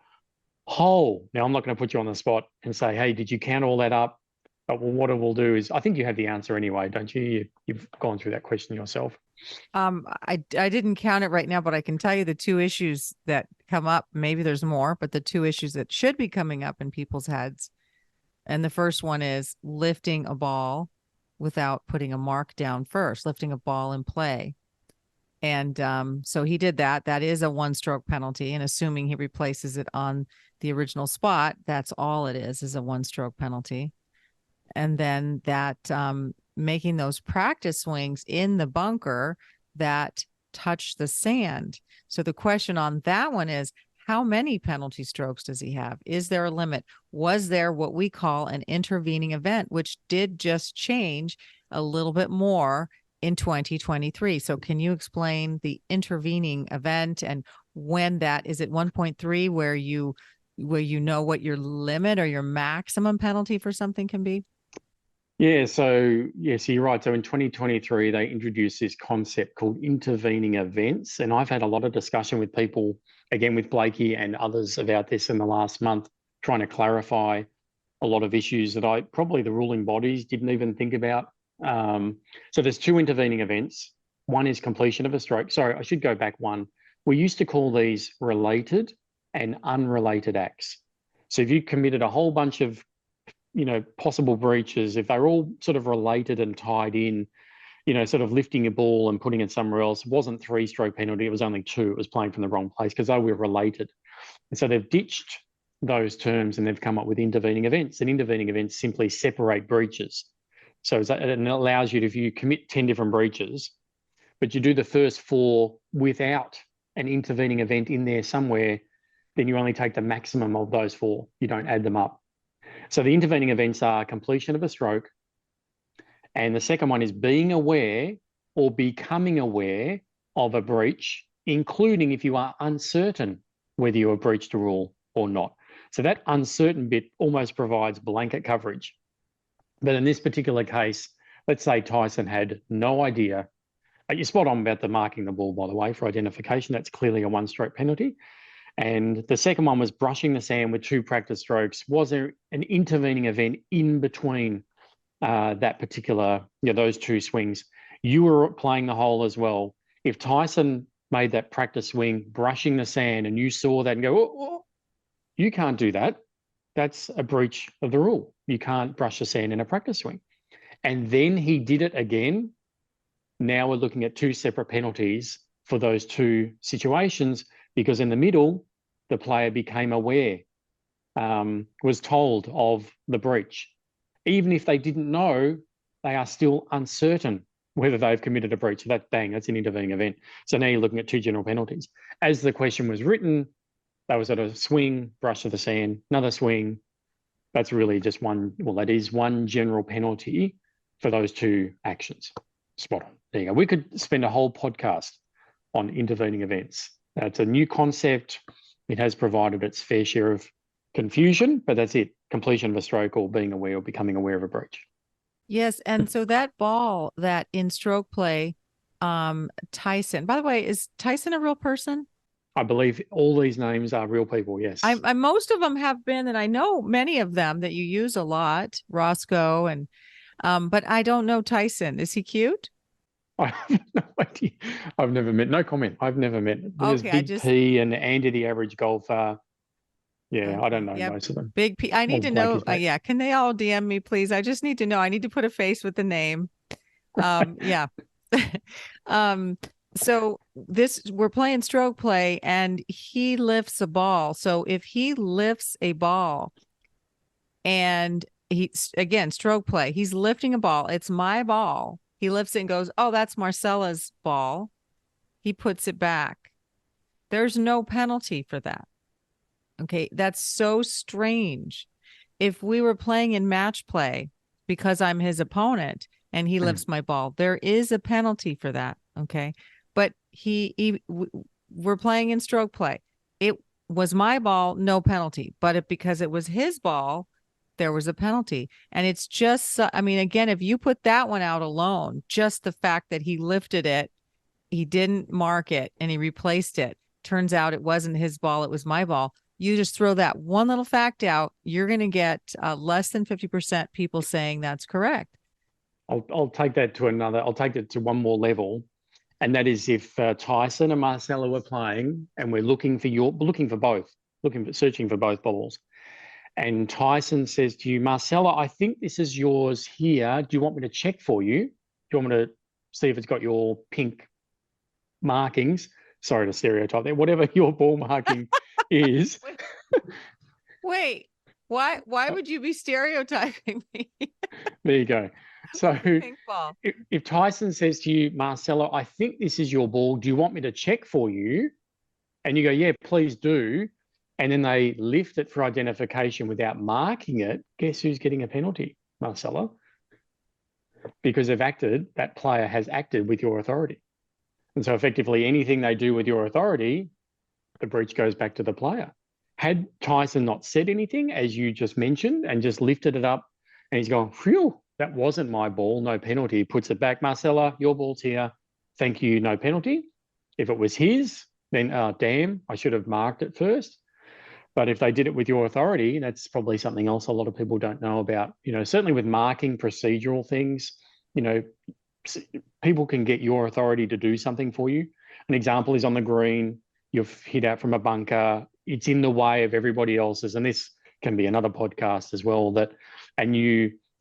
hole? Now, I'm not going to put you on the spot and say, hey, did you count all that up? But what it will do is, I think you have the answer anyway, don't you? You've gone through that question yourself. I didn't count it right now, but I can tell you the 2 issues that come up. Maybe there's more, but the 2 issues that should be coming up in people's heads. And the first one is lifting a ball without putting a mark down first, lifting a ball in play. And so he did that. That is a 1-stroke penalty. And assuming he replaces it on the original spot, that's all it is a 1-stroke penalty. And then that making those practice swings in the bunker that touch the sand. So the question on that one is, how many penalty strokes does he have? Is there a limit? Was there what we call an intervening event, which did just change a little bit more in 2023? So can you explain the intervening event and when that is at 1.3 where you know what your limit or your maximum penalty for something can be? Yeah, so yes, you're right. So in 2023, they introduced this concept called intervening events. And I've had a lot of discussion with people, again, with Blakey and others about this in the last month, trying to clarify a lot of issues that probably the ruling bodies didn't even think about. So there's 2 intervening events. One is completion of a stroke. Sorry, I should go back one. We used to call these related and unrelated acts. So if you committed a whole bunch of possible breaches, if they're all sort of related and tied in, sort of lifting a ball and putting it somewhere else, wasn't 3-stroke penalty, it was only 2. It was playing from the wrong place because they were related. And so they've ditched those terms and they've come up with intervening events. And intervening events simply separate breaches. So it allows you to, if you commit 10 different breaches, but you do the first 4 without an intervening event in there somewhere, then you only take the maximum of those 4. You don't add them up. So the intervening events are completion of a stroke, and the second one is being aware or becoming aware of a breach, including if you are uncertain whether you have breached a rule or not. So that uncertain bit almost provides blanket coverage. But in this particular case, let's say Tyson had no idea. You're spot on about the marking the ball, by the way, for identification. That's clearly a 1-stroke penalty. And the second one was brushing the sand with 2 practice strokes. Was there an intervening event in between that particular, those 2 swings? You were playing the hole as well. If Tyson made that practice swing, brushing the sand, and you saw that and go, oh, you can't do that. That's a breach of the rule. You can't brush the sand in a practice swing. And then he did it again. Now we're looking at 2 separate penalties for those 2 situations, because in the middle, the player became aware, was told of the breach. Even if they didn't know, they are still uncertain whether they've committed a breach. So that, bang, that's an intervening event. So now you're looking at 2 general penalties. As the question was written, that was at a swing, brush of the sand, another swing. That's really just one, well, that is one general penalty for those 2 actions. Spot on. There you go. We could spend a whole podcast on intervening events. It's a new concept. It has provided its fair share of confusion, but that's it. Completion of a stroke or being aware or becoming aware of a breach. Yes. And so that ball that in stroke play, Tyson, by the way, is Tyson a real person? I believe all these names are real people, yes. I most of them have been, and I know many of them that you use a lot, Roscoe, and but I don't know Tyson. Is he cute? I have no idea. I've never met, no comment. I've never met. There's Okay, Big P and Andy, the average golfer. Yeah, I don't know most of them. Big P. I need to know. Yeah, can they all DM me, please? I just need to know. I need to put a face with the name. Yeah. So we're playing stroke play, and he lifts a ball. So if he lifts a ball, and again, stroke play, he's lifting a ball. It's my ball. He lifts it and goes, oh, that's Marcela's ball. He puts it back. There's no penalty for that. Okay, that's so strange. If we were playing in match play because I'm his opponent and he lifts my ball, there is a penalty for that. Okay, but we're playing in stroke play. It was my ball, no penalty. But because it was his ball, there was a penalty. And it's just, I mean, again, if you put that one out alone, just the fact that he lifted it, he didn't mark it, and he replaced it. Turns out it wasn't his ball, it was my ball. You just throw that one little fact out, you're going to get less than 50% people saying that's correct. I'll take that to another. I'll take it to one more level, and that is if Tyson and Marcela were playing, and we're searching for both balls, and Tyson says to you, Marcela, I think this is yours here. Do you want me to check for you? Do you want me to see if it's got your pink markings? Sorry to stereotype there. Whatever your ball marking is. Wait, why would you be stereotyping me? There you go. So pink ball. If Tyson says to you, Marcela, I think this is your ball. Do you want me to check for you? And you go, yeah, please do. And then they lift it for identification without marking it. Guess who's getting a penalty, Marcela? Because that player has acted with your authority. And so effectively anything they do with your authority, the breach goes back to the player. Had Tyson not said anything, as you just mentioned, and just lifted it up, and he's gone, phew, that wasn't my ball, no penalty. He puts it back, Marcela, your ball's here. Thank you, no penalty. If it was his, then damn, I should have marked it first. But if they did it with your authority, that's probably something else a lot of people don't know about. You know, certainly with marking procedural things, you know, people can get your authority to do something for you. An example is on the green, you've hit out from a bunker, it's in the way of everybody else's, and this can be another podcast as well,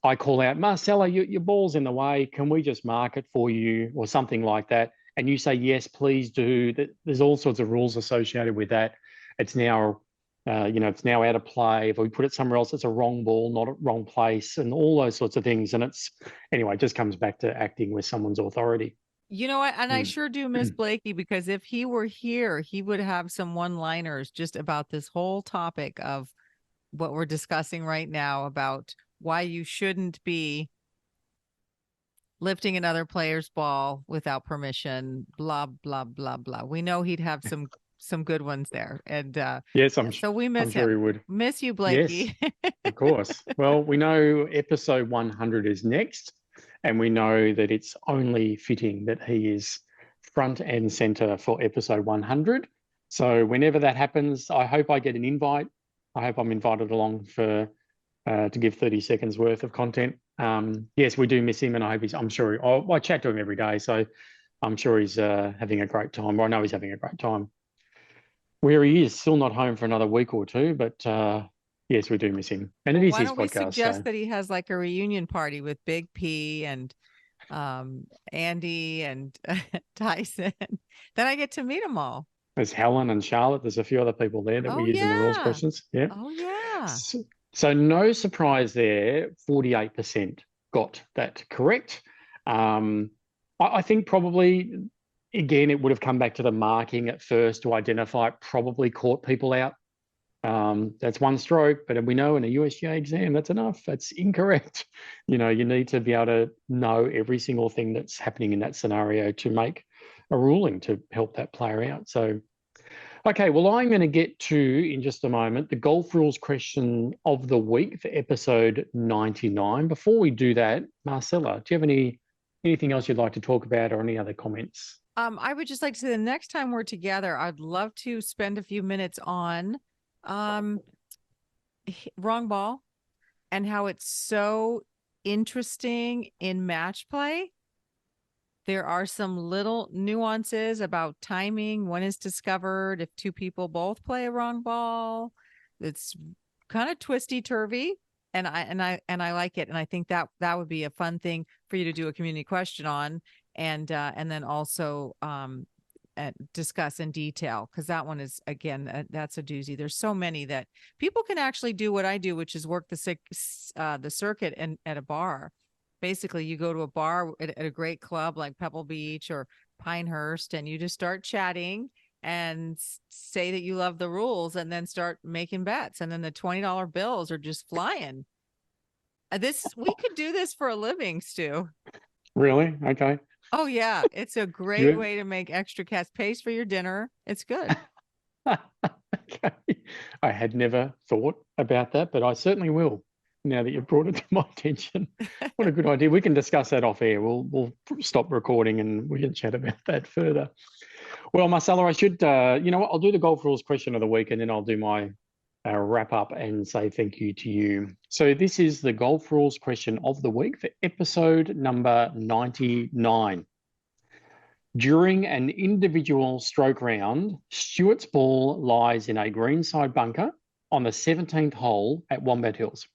I call out, Marcela, your ball's in the way, can we just mark it for you, or something like that, and you say, yes, please do. There's all sorts of rules associated with that. It's now, it's now out of play. If we put it somewhere else, it's a wrong ball, not a wrong place, and all those sorts of things. And it just comes back to acting with someone's authority. You know what? And I sure do miss Blakey, because if he were here, he would have some one-liners just about this whole topic of what we're discussing right now, about why you shouldn't be lifting another player's ball without permission, blah, blah, blah, blah. We know he'd have some good ones there. And yes, so we miss him. Sure he would. Miss you, Blakey. Yes, of course. Well, we know episode 100 is next, and we know that it's only fitting that he is front and center for episode 100. So whenever that happens, I hope I get an invite. I hope I'm invited along to give 30 seconds worth of content. Yes, we do miss him, and I'm sure I chat to him every day, so I'm sure he's having a great time. Or I know he's having a great time. Where he is, still not home for another week or two, but yes, we do miss him. And it is his podcast. Why don't we suggest that he has like a reunion party with Big P and Andy and Tyson? Then I get to meet them all. There's Helen and Charlotte. There's a few other people there that Oh, we use in the rules yeah. questions. Yeah. Oh, yeah. So no surprise there. 48% got that correct. I think probably, again, it would have come back to the marking at first to identify it probably caught people out. That's one stroke, but we know in a USGA exam, that's enough. That's incorrect. You need to be able to know every single thing that's happening in that scenario to make a ruling to help that player out. So, okay, well, I'm going to get to, in just a moment, the golf rules question of the week for episode 99. Before we do that, Marcela, do you have anything else you'd like to talk about or any other comments? I would just like to say the next time we're together, I'd love to spend a few minutes on wrong ball and how it's so interesting in match play. There are some little nuances about timing. One is discovered if two people both play a wrong ball. It's kind of twisty turvy, and I like it. And I think that would be a fun thing for you to do a community question on, and then also discuss in detail, because that one is, again, that's a doozy. There's so many that people can actually do what I do, which is work the circuit and at a bar. Basically, you go to a bar at a great club like Pebble Beach or Pinehurst, and you just start chatting and say that you love the rules, and then start making bets, and then the $20 bills are just flying. We could do this for a living, Stu. Really? Okay. Oh yeah, it's a great way to make extra cash. Pays for your dinner. It's good. Okay. I had never thought about that, but I certainly will now that you've brought it to my attention. What a good idea. We can discuss that off air. We'll stop recording and we can chat about that further. Well, Marcela, I should, you know what, I'll do the golf rules question of the week, and then I'll do my wrap up and say thank you to you. So this is the golf rules question of the week for episode number 99. During an individual stroke round, Stuart's ball lies in a greenside bunker on the 17th hole at Wombat Hills.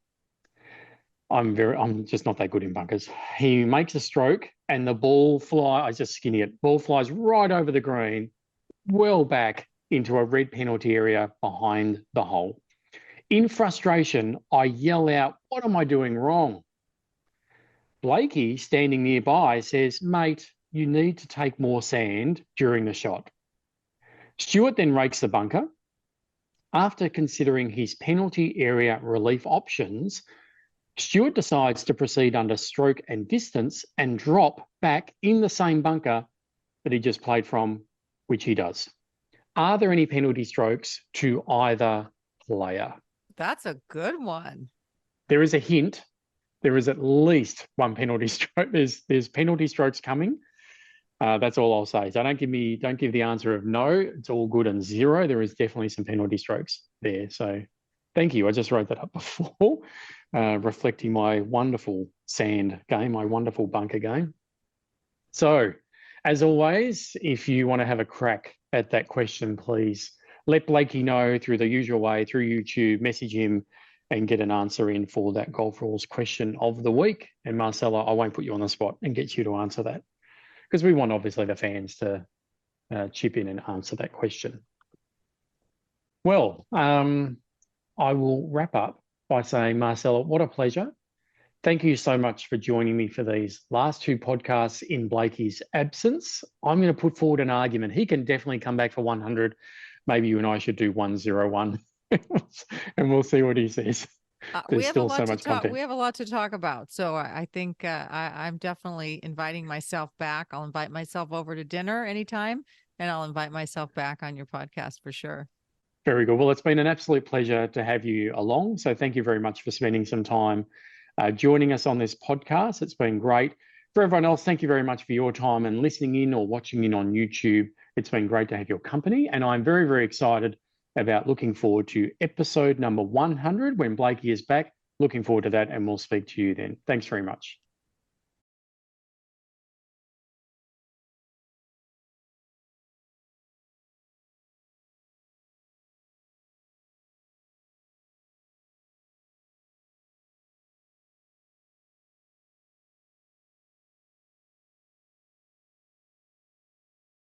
I'm just not that good in bunkers. He makes a stroke and the ball I just skinny it. Ball flies right over the green, well back into a red penalty area behind the hole. In frustration, I yell out, "What am I doing wrong?" Blakey, standing nearby, says, "Mate, you need to take more sand during the shot." Stuart then rakes the bunker. After considering his penalty area relief options, Stuart decides to proceed under stroke and distance and drop back in the same bunker that he just played from, which he does. Are there any penalty strokes to either player? That's a good one. There is a hint. There is at least one penalty stroke. There's penalty strokes coming. That's all I'll say. So don't give the answer of no. It's all good and zero. There is definitely some penalty strokes there. So thank you. I just wrote that up before, reflecting my wonderful sand game, my wonderful bunker game. So as always, if you want to have a crack at that question, please let Blakey know through the usual way, through YouTube, message him and get an answer in for that golf rules question of the week. And Marcela, I won't put you on the spot and get you to answer that, because we want obviously the fans to chip in and answer that question. Well, I will wrap up by saying, Marcela, what a pleasure. Thank you so much for joining me for these last two podcasts in Blakey's absence. I'm going to put forward an argument. He can definitely come back for 100. Maybe you and I should do 101 and we'll see what he says. We have a lot to talk about. So I think I'm definitely inviting myself back. I'll invite myself over to dinner anytime, and I'll invite myself back on your podcast for sure. Very good. Well, it's been an absolute pleasure to have you along. So thank you very much for spending some time joining us on this podcast. It's been great. For everyone else, thank you very much for your time and listening in or watching in on YouTube. It's been great to have your company, and I'm very, very excited about looking forward to episode number 100 when Blakey is back. Looking forward to that, and we'll speak to you then. Thanks very much.